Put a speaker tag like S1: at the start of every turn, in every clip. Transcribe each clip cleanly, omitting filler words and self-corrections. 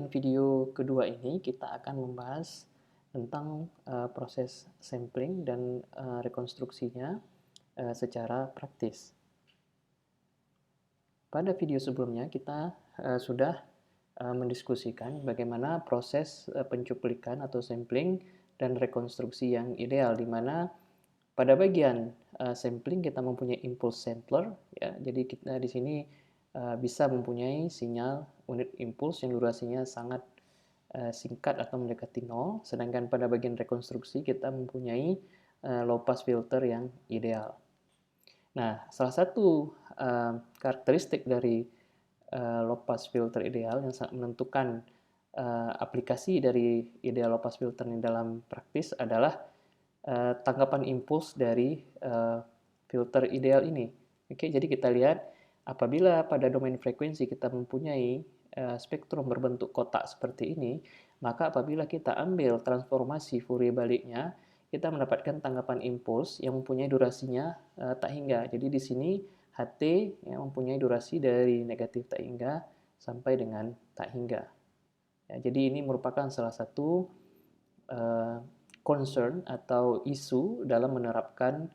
S1: Video kedua ini kita akan membahas tentang proses sampling dan rekonstruksinya secara praktis. Pada video sebelumnya kita sudah mendiskusikan bagaimana proses pencuplikan atau sampling dan rekonstruksi yang ideal, di mana pada bagian sampling kita mempunyai impulse sampler, ya. Jadi kita di sini bisa mempunyai sinyal unit impuls yang durasinya sangat singkat atau mendekati 0, sedangkan pada bagian rekonstruksi kita mempunyai low pass filter yang ideal. Nah, salah satu karakteristik dari low pass filter ideal yang sangat menentukan aplikasi dari ideal low pass filter ini dalam praktis adalah tangkapan impuls dari filter ideal ini. Oke, jadi kita lihat apabila pada domain frekuensi kita mempunyai spektrum berbentuk kotak seperti ini, maka apabila kita ambil transformasi Fourier baliknya, kita mendapatkan tangkapan impuls yang mempunyai durasinya tak hingga. Jadi di sini HT yang mempunyai durasi dari negatif tak hingga sampai dengan tak hingga. Ya, jadi ini merupakan salah satu concern atau isu dalam menerapkan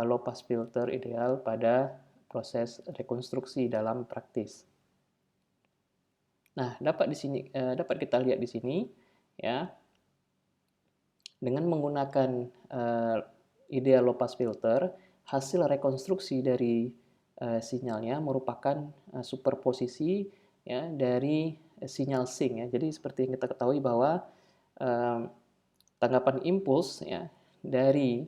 S1: low pass filter ideal pada proses rekonstruksi dalam praktis. Nah, dapat kita lihat di sini, ya, dengan menggunakan ideal low pass filter, hasil rekonstruksi dari sinyalnya merupakan superposisi, ya, dari sinyal sync, ya. Jadi seperti yang kita ketahui bahwa tanggapan impuls, ya, dari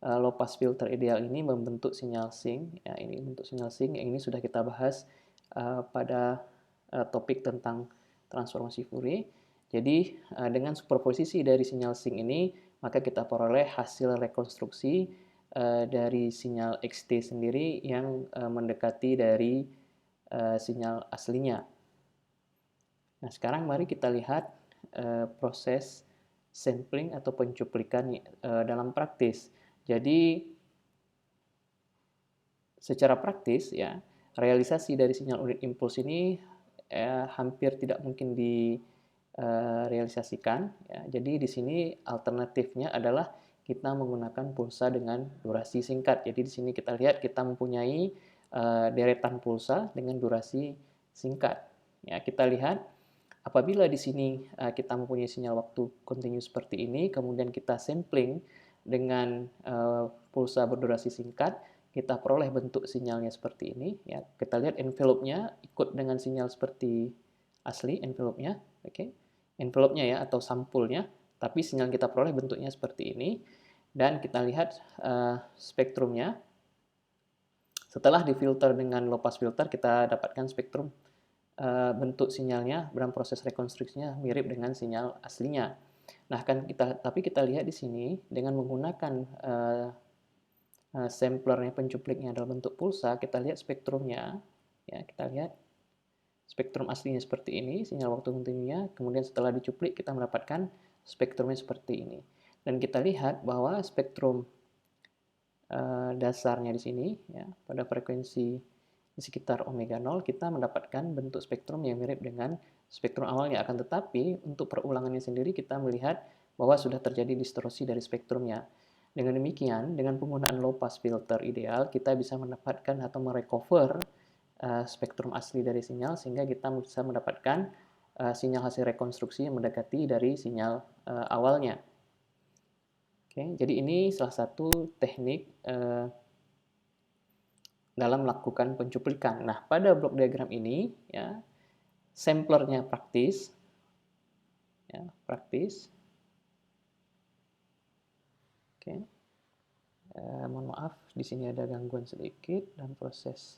S1: low pass filter ideal ini membentuk sinyal sync, ya. Ini bentuk sinyal sync yang ini sudah kita bahas pada topik tentang transformasi Fourier. Jadi dengan superposisi dari sinyal sync ini, maka kita peroleh hasil rekonstruksi dari sinyal XT sendiri yang mendekati dari sinyal aslinya. Nah, sekarang mari kita lihat proses sampling atau pencuplikan dalam praktis. Jadi secara praktis, ya, realisasi dari sinyal unit impuls ini hampir tidak mungkin direalisasikan, ya. Jadi di sini alternatifnya adalah kita menggunakan pulsa dengan durasi singkat. Jadi di sini kita lihat kita mempunyai deretan pulsa dengan durasi singkat. Ya, kita lihat apabila di sini kita mempunyai sinyal waktu kontinu seperti ini, kemudian kita sampling dengan pulsa berdurasi singkat, kita peroleh bentuk sinyalnya seperti ini, ya. Kita lihat envelope-nya ikut dengan sinyal seperti asli envelope-nya, oke. Envelope-nya, ya, atau sampulnya, tapi sinyal kita peroleh bentuknya seperti ini. Dan kita lihat spektrumnya. Setelah difilter dengan low pass filter, kita dapatkan spektrum bentuk sinyalnya dalam proses rekonstruksinya mirip dengan sinyal aslinya. Nah, tapi kita lihat di sini dengan menggunakan samplernya, pencupliknya dalam bentuk pulsa, kita lihat spektrumnya, ya, kita lihat spektrum aslinya seperti ini, sinyal waktu kontinunya, kemudian setelah dicuplik kita mendapatkan spektrumnya seperti ini. Dan kita lihat bahwa spektrum dasarnya di sini, ya, pada frekuensi di sekitar omega 0, kita mendapatkan bentuk spektrum yang mirip dengan spektrum awalnya. Akan tetapi, untuk perulangannya sendiri kita melihat bahwa sudah terjadi distorsi dari spektrumnya. Dengan demikian, dengan penggunaan low pass filter ideal, kita bisa mendapatkan atau merecover spektrum asli dari sinyal, sehingga kita bisa mendapatkan sinyal hasil rekonstruksi yang mendekati dari sinyal awalnya. Oke, jadi ini salah satu teknik dalam melakukan pencuplikan. Nah, pada blok diagram ini, ya, samplernya praktis, ya, praktis. Oke, mohon maaf, di sini ada gangguan sedikit dalam proses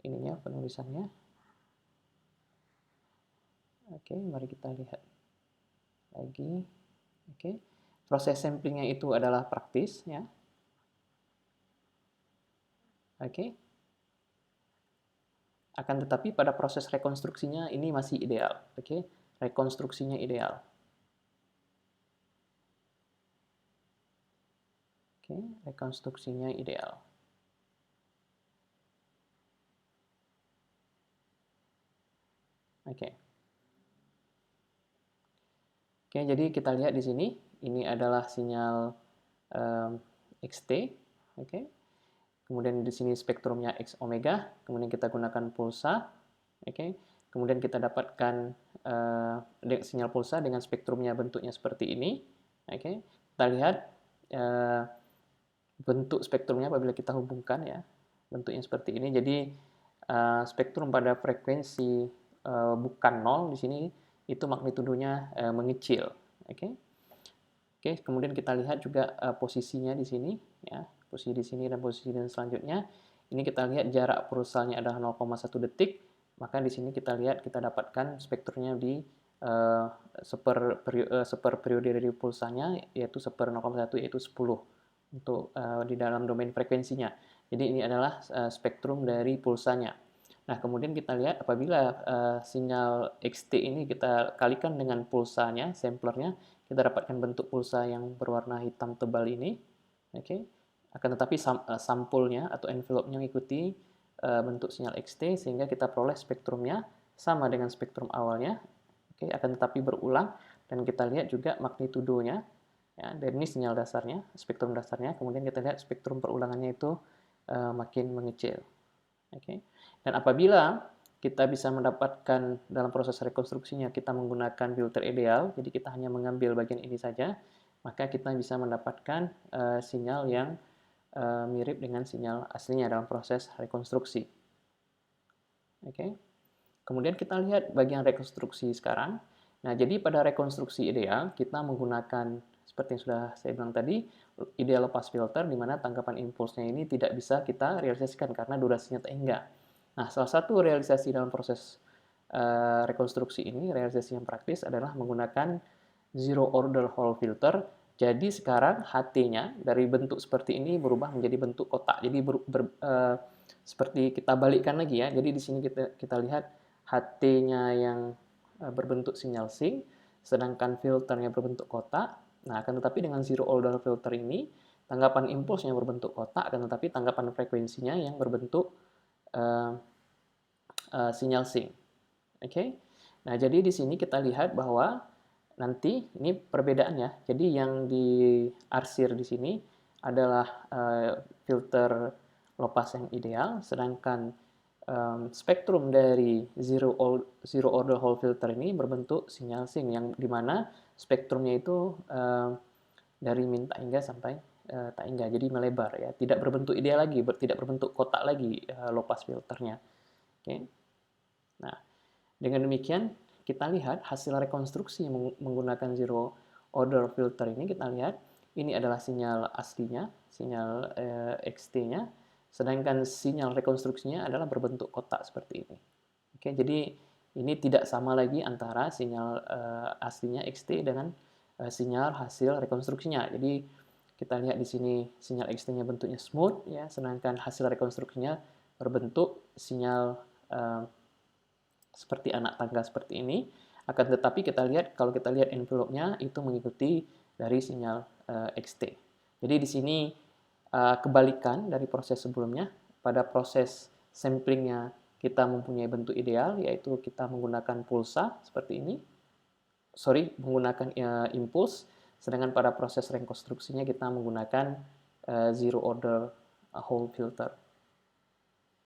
S1: ininya penulisannya. Oke, mari kita lihat lagi. Oke, proses samplingnya itu adalah praktis, ya. Oke. Akan tetapi pada proses rekonstruksinya ini masih ideal, oke. Rekonstruksinya ideal. Oke, rekonstruksinya ideal. Oke. Oke, jadi kita lihat di sini, ini adalah sinyal XT, oke. Kemudian di sini spektrumnya X omega, kemudian kita gunakan pulsa, oke. Kemudian kita dapatkan sinyal pulsa dengan spektrumnya bentuknya seperti ini, oke. Kita lihat bentuk spektrumnya apabila kita hubungkan ya, bentuknya seperti ini. Jadi spektrum pada frekuensi bukan 0 di sini itu magnitudonya mengecil, oke. Oke, kemudian kita lihat juga posisinya di sini ya, posisi di sini dan posisi dan selanjutnya. Ini kita lihat jarak pulsanya adalah 0,1 detik, maka di sini kita lihat kita dapatkan spektrumnya di seper periode dari pulsanya yaitu seper 0,1 yaitu 10 untuk di dalam domain frekuensinya. Jadi ini adalah spektrum dari pulsanya. Nah, kemudian kita lihat apabila sinyal XT ini kita kalikan dengan pulsanya, samplernya, kita dapatkan bentuk pulsa yang berwarna hitam tebal ini. Oke. Akan tetapi sampulnya atau envelope-nya mengikuti bentuk sinyal XT sehingga kita peroleh spektrumnya sama dengan spektrum awalnya. Oke, akan tetapi berulang dan kita lihat juga magnitudonya. Ya, dan ini sinyal dasarnya, spektrum dasarnya. Kemudian kita lihat spektrum perulangannya itu makin mengecil. Oke. Dan apabila kita bisa mendapatkan dalam proses rekonstruksinya kita menggunakan filter ideal, jadi kita hanya mengambil bagian ini saja, maka kita bisa mendapatkan sinyal yang mirip dengan sinyal aslinya dalam proses rekonstruksi. Oke. Kemudian kita lihat bagian rekonstruksi sekarang. Nah, jadi pada rekonstruksi ideal kita menggunakan seperti yang sudah saya bilang tadi, ideal lepas filter di mana tangkapan impulsnya ini tidak bisa kita realisasikan karena durasinya terhingga. Nah, salah satu realisasi dalam proses rekonstruksi ini, realisasi yang praktis adalah menggunakan zero order Hall filter. Jadi sekarang HT-nya dari bentuk seperti ini berubah menjadi bentuk kotak. Jadi seperti kita balikkan lagi ya. Jadi di sini kita lihat HT-nya yang berbentuk sinyal sync, sedangkan filternya berbentuk kotak. Nah, akan tetapi dengan zero order filter ini, tanggapan impulsnya berbentuk kotak, akan tetapi tanggapan frekuensinya yang berbentuk sinyal sync. Oke. Nah, jadi di sini kita lihat bahwa nanti ini perbedaannya. Jadi yang di arsir di sini adalah filter lopas yang ideal, sedangkan spektrum dari zero order Hall filter ini berbentuk sinyal sync yang dimana spektrumnya itu dari min tak hingga sampai tak hingga, jadi melebar ya, tidak berbentuk ideal lagi, tidak berbentuk kotak lagi lopas filternya. Oke. Nah, dengan demikian kita lihat hasil rekonstruksi menggunakan zero order filter ini, kita lihat ini adalah sinyal aslinya, sinyal XT-nya, sedangkan sinyal rekonstruksinya adalah berbentuk kotak seperti ini. Oke, jadi ini tidak sama lagi antara sinyal aslinya XT dengan sinyal hasil rekonstruksinya. Jadi kita lihat di sini sinyal XT-nya bentuknya smooth ya, sedangkan hasil rekonstruksinya berbentuk sinyal seperti anak tangga seperti ini. Akan tetapi kita lihat kalau kita lihat envelope-nya itu mengikuti dari sinyal XT. Jadi di sini kebalikan dari proses sebelumnya. Pada proses samplingnya kita mempunyai bentuk ideal, yaitu kita menggunakan pulsa seperti ini. Menggunakan impuls. Sedangkan pada proses rekonstruksinya kita menggunakan zero order Hall filter.